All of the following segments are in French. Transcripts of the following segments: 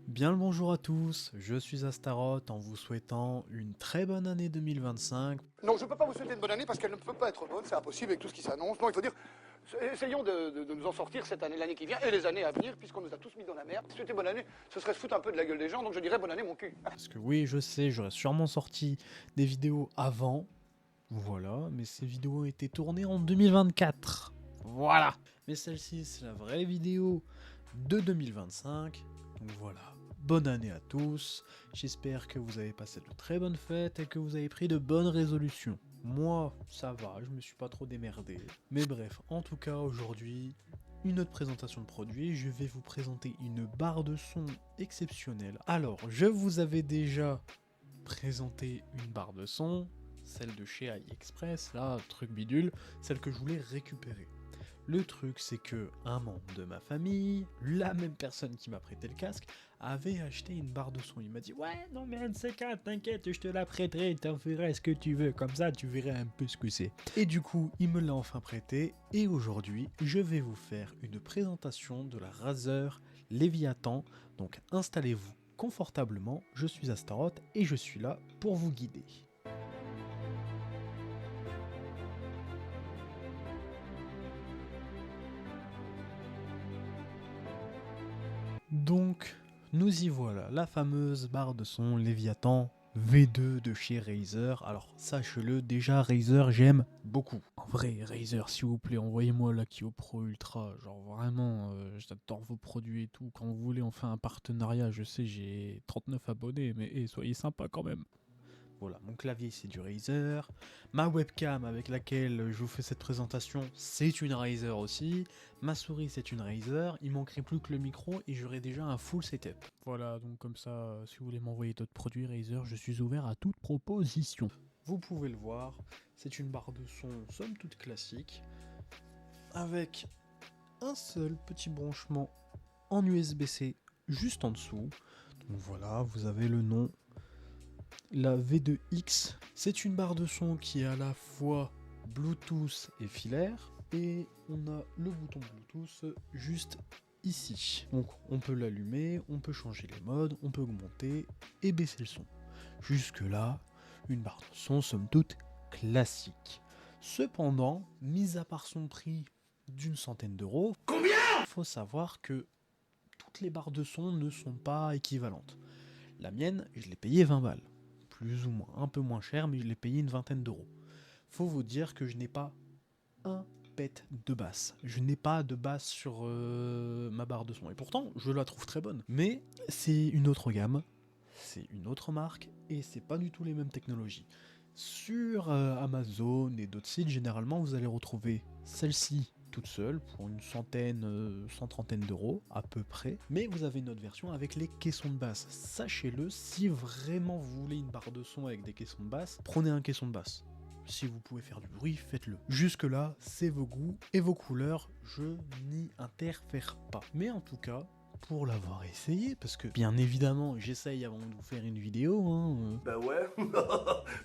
Bien le bonjour à tous, je suis Astaroth en vous souhaitant une très bonne année 2025. Non, je ne peux pas vous souhaiter une bonne année parce qu'elle ne peut pas être bonne, c'est impossible avec tout ce qui s'annonce. Non, il faut dire, essayons de nous en sortir cette année, l'année qui vient et les années à venir, puisqu'on nous a tous mis dans la merde. Souhaiter bonne année, ce serait se foutre un peu de la gueule des gens, donc je dirais bonne année mon cul. Parce que oui, je sais, j'aurais sûrement sorti des vidéos avant, voilà, mais ces vidéos ont été tournées en 2024. Voilà. Mais celle-ci, c'est la vraie vidéo de 2025. Donc voilà. Bonne année à tous. J'espère que vous avez passé de très bonnes fêtes et que vous avez pris de bonnes résolutions. Moi, ça va, je me suis pas trop démerdé. Mais bref, en tout cas, aujourd'hui, une autre présentation de produit. Je vais vous présenter une barre de son exceptionnelle. Alors, je vous avais déjà présenté une barre de son, celle de chez AliExpress, là, truc bidule, celle que je voulais récupérer. Le truc, c'est que un membre de ma famille, la même personne qui m'a prêté le casque, avait acheté une barre de son. Il m'a dit ouais, non mais un de ces quatre, t'inquiète, je te la prêterai, t'en feras ce que tu veux, comme ça tu verras un peu ce que c'est. Et du coup, il me l'a enfin prêté, et aujourd'hui, je vais vous faire une présentation de la Razer Leviathan. Donc installez-vous confortablement, je suis Astaroth et je suis là pour vous guider. Donc, nous y voilà, la fameuse barre de son Leviathan V2 de chez Razer. Alors, sachez-le, déjà, Razer, j'aime beaucoup. En vrai, Razer, s'il vous plaît, envoyez-moi la Kyo Pro Ultra. Genre, vraiment, j'adore vos produits et tout. Quand vous voulez, on fait un partenariat. Je sais, j'ai 39 abonnés, mais soyez sympa quand même. Voilà, mon clavier c'est du Razer, ma webcam avec laquelle je vous fais cette présentation c'est une Razer aussi, ma souris c'est une Razer, il manquerait plus que le micro et j'aurais déjà un full setup. Voilà, donc comme ça, si vous voulez m'envoyer d'autres produits Razer, je suis ouvert à toute proposition. Vous pouvez le voir, c'est une barre de son somme toute classique, avec un seul petit branchement en USB-C juste en dessous. Donc voilà, vous avez le nom. La V2X, c'est une barre de son qui est à la fois Bluetooth et filaire, et on a le bouton Bluetooth juste ici. Donc on peut l'allumer, on peut changer les modes, on peut augmenter et baisser le son. Jusque là, une barre de son somme toute classique. Cependant, mis à part son prix d'une centaine d'euros, combien ? Il faut savoir que toutes les barres de son ne sont pas équivalentes. La mienne, je l'ai payée 20 balles. Plus ou moins, un peu moins cher, mais je l'ai payé une vingtaine d'euros. Faut vous dire que je n'ai pas un pet de basse. Je n'ai pas de basse sur ma barre de son. Et pourtant, je la trouve très bonne. Mais c'est une autre gamme, c'est une autre marque, et c'est pas du tout les mêmes technologies. Sur Amazon et d'autres sites, généralement, vous allez retrouver celle-ci toute seule pour une centaine, 130 d'euros à peu près. Mais vous avez une autre version avec les caissons de basse. Sachez-le, si vraiment vous voulez une barre de son avec des caissons de basse, prenez un caisson de basse. Si vous pouvez faire du bruit, faites-le. Jusque-là, c'est vos goûts et vos couleurs, je n'y interfère pas. Mais en tout cas, pour l'avoir essayé, parce que bien évidemment j'essaye avant de vous faire une vidéo, Bah ouais,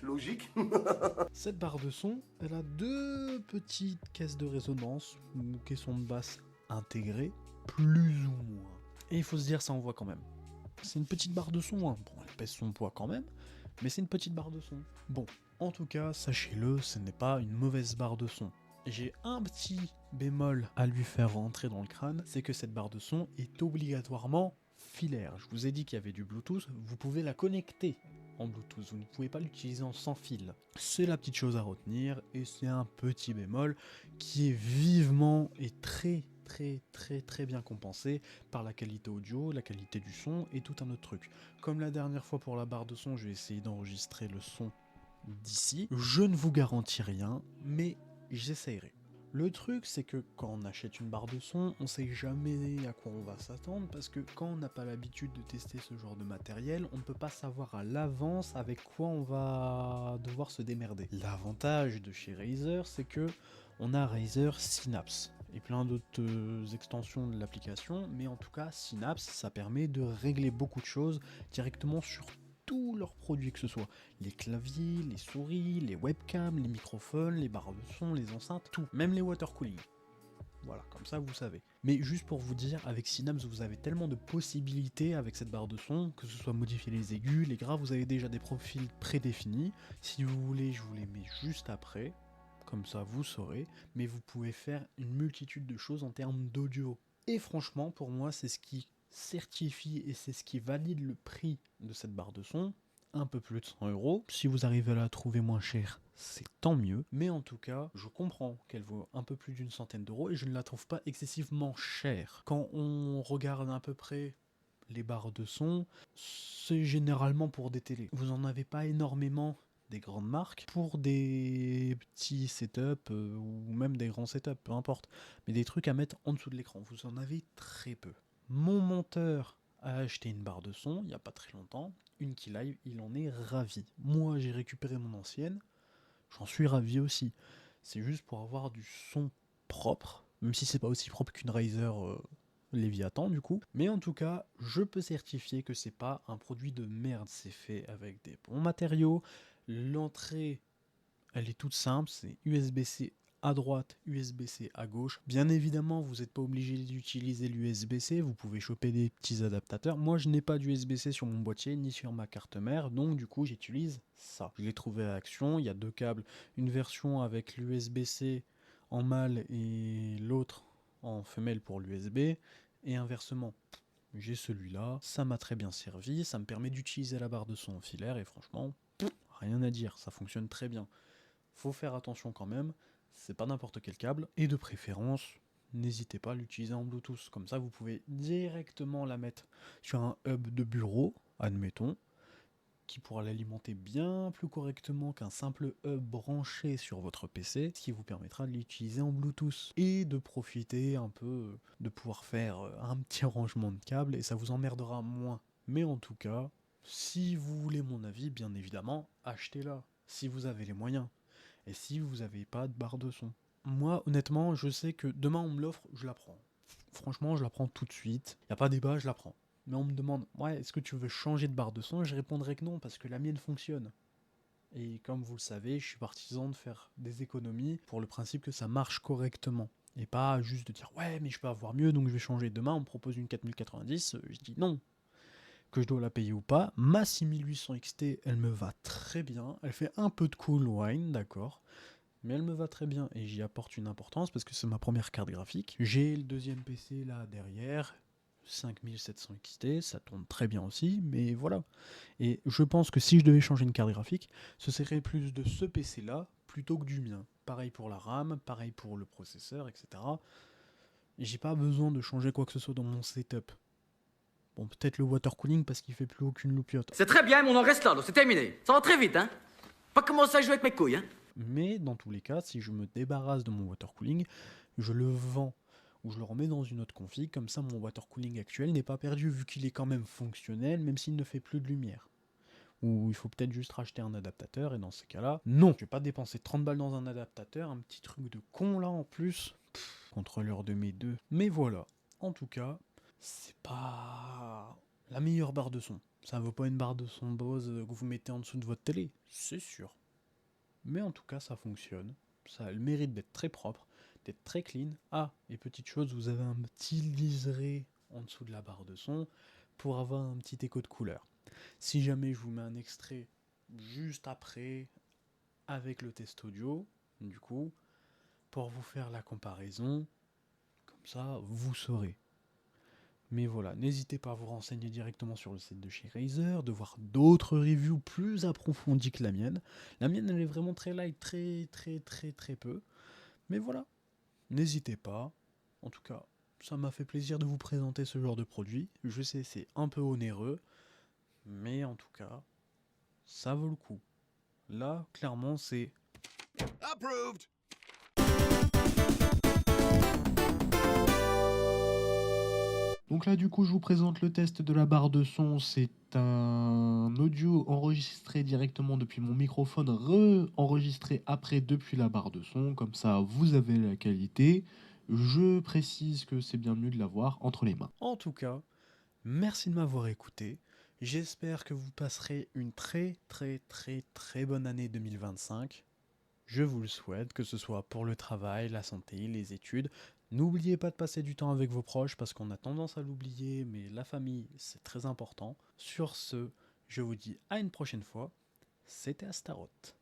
logique. Cette barre de son, elle a deux petites caisses de résonance, ou caissons de basse intégrées, plus ou moins. Et il faut se dire, ça envoie quand même. C'est une petite barre de son, hein. Bon, elle pèse son poids quand même, mais c'est une petite barre de son. Bon, en tout cas, sachez-le, ce n'est pas une mauvaise barre de son. J'ai un petit bémol à lui faire rentrer dans le crâne, c'est que cette barre de son est obligatoirement filaire. Je vous ai dit qu'il y avait du Bluetooth, vous pouvez la connecter en Bluetooth, vous ne pouvez pas l'utiliser en sans fil. C'est la petite chose à retenir, et c'est un petit bémol qui est vivement et très bien compensé par la qualité audio, la qualité du son et tout un autre truc. Comme la dernière fois pour la barre de son, je vais essayer d'enregistrer le son d'ici. Je ne vous garantis rien, mais j'essayerai. Le truc, c'est que quand on achète une barre de son, on sait jamais à quoi on va s'attendre, parce que quand on n'a pas l'habitude de tester ce genre de matériel, on ne peut pas savoir à l'avance avec quoi on va devoir se démerder. L'avantage de chez Razer, c'est que on a Razer Synapse et plein d'autres extensions de l'application, mais en tout cas Synapse, ça permet de régler beaucoup de choses directement sur tous leurs produits, que ce soit les claviers, les souris, les webcams, les microphones, les barres de son, les enceintes, tout, même les water cooling. Voilà, comme ça vous savez. Mais juste pour vous dire, avec Synapse, vous avez tellement de possibilités avec cette barre de son, que ce soit modifier les aigus, les graves, vous avez déjà des profils prédéfinis. Si vous voulez, je vous les mets juste après, comme ça vous saurez. Mais vous pouvez faire une multitude de choses en termes d'audio. Et franchement, pour moi, c'est ce qui certifie et c'est ce qui valide le prix de cette barre de son. Un peu plus de 100 euros. Si vous arrivez à la trouver moins chère, c'est tant mieux. Mais en tout cas, je comprends qu'elle vaut un peu plus d'une centaine d'euros et je ne la trouve pas excessivement chère. Quand on regarde à peu près les barres de son, c'est généralement pour des télés. Vous n'en avez pas énormément des grandes marques. Pour des petits setups ou même des grands setups, peu importe. Mais des trucs à mettre en dessous de l'écran, vous en avez très peu. Mon monteur a acheté une barre de son il n'y a pas très longtemps, une Keylive, il en est ravi. Moi j'ai récupéré mon ancienne, j'en suis ravi aussi. C'est juste pour avoir du son propre, même si c'est pas aussi propre qu'une Razer Leviathan du coup. Mais en tout cas, je peux certifier que c'est pas un produit de merde, c'est fait avec des bons matériaux. L'entrée, elle est toute simple, c'est USB-C à droite, USB-C à gauche. Bien évidemment, vous n'êtes pas obligé d'utiliser l'USB-C, vous pouvez choper des petits adaptateurs. Moi, je n'ai pas d'USB-C sur mon boîtier ni sur ma carte mère, donc du coup, j'utilise ça. Je l'ai trouvé à Action, il y a deux câbles, une version avec l'USB-C en mâle et l'autre en femelle pour l'USB, et inversement. J'ai celui-là, ça m'a très bien servi, ça me permet d'utiliser la barre de son en filaire, et franchement, rien à dire, ça fonctionne très bien. Faut faire attention quand même, c'est pas n'importe quel câble, et de préférence, n'hésitez pas à l'utiliser en Bluetooth, comme ça vous pouvez directement la mettre sur un hub de bureau, admettons, qui pourra l'alimenter bien plus correctement qu'un simple hub branché sur votre PC, ce qui vous permettra de l'utiliser en Bluetooth, et de profiter un peu, de pouvoir faire un petit rangement de câbles, et ça vous emmerdera moins. Mais en tout cas, si vous voulez mon avis, bien évidemment, achetez-la, si vous avez les moyens. Et si vous n'avez pas de barre de son. Moi, honnêtement, je sais que demain on me l'offre, je la prends. Franchement, je la prends tout de suite. Y a pas débat, je la prends. Mais on me demande, ouais, est-ce que tu veux changer de barre de son? Je répondrai que non, parce que la mienne fonctionne. Et comme vous le savez, je suis partisan de faire des économies pour le principe que ça marche correctement. Et pas juste de dire, ouais, mais je peux avoir mieux, donc je vais changer. Demain, on me propose une 4090, je dis non. Que je dois la payer ou pas. Ma 6800 XT, elle me va très bien. Elle fait un peu de cool wine, d'accord. Mais elle me va très bien et j'y apporte une importance parce que c'est ma première carte graphique. J'ai le deuxième PC là derrière, 5700 XT, ça tourne très bien aussi, mais voilà. Et je pense que si je devais changer une carte graphique, ce serait plus de ce PC là plutôt que du mien. Pareil pour la RAM, pareil pour le processeur, etc. Et j'ai pas besoin de changer quoi que ce soit dans mon setup. Bon, peut-être le water cooling parce qu'il fait plus aucune loupiote. C'est très bien, mais on en reste là, c'est terminé. Ça va très vite, hein. Pas commencer à jouer avec mes couilles, hein. Mais dans tous les cas, si je me débarrasse de mon water cooling, je le vends ou je le remets dans une autre config, comme ça mon water cooling actuel n'est pas perdu vu qu'il est quand même fonctionnel même s'il ne fait plus de lumière. Ou il faut peut-être juste racheter un adaptateur et dans ces cas-là, non, je vais pas dépenser 30 balles dans un adaptateur, un petit truc de con là en plus, contrôleur de mes deux. Mais voilà, en tout cas, c'est pas la meilleure barre de son. Ça vaut pas une barre de son Bose que vous mettez en dessous de votre télé, c'est sûr. Mais en tout cas, ça fonctionne. Ça a le mérite d'être très propre, d'être très clean. Ah, et petite chose, vous avez un petit liseré en dessous de la barre de son pour avoir un petit écho de couleur. Si jamais je vous mets un extrait juste après avec le test audio, du coup, pour vous faire la comparaison, comme ça, vous saurez. Mais voilà, n'hésitez pas à vous renseigner directement sur le site de chez Razer, de voir d'autres reviews plus approfondies que la mienne. La mienne, elle est vraiment très light, très peu. Mais voilà, n'hésitez pas. En tout cas, ça m'a fait plaisir de vous présenter ce genre de produit. Je sais, c'est un peu onéreux, mais en tout cas, ça vaut le coup. Là, clairement, c'est... Approved! Donc là, du coup, je vous présente le test de la barre de son. C'est un audio enregistré directement depuis mon microphone, re-enregistré après depuis la barre de son. Comme ça, vous avez la qualité. Je précise que c'est bien mieux de l'avoir entre les mains. En tout cas, merci de m'avoir écouté. J'espère que vous passerez une très bonne année 2025. Je vous le souhaite, que ce soit pour le travail, la santé, les études, N'oubliez pas de passer du temps avec vos proches parce qu'on a tendance à l'oublier, mais la famille, c'est très important. Sur ce, je vous dis à une prochaine fois. C'était Astaroth.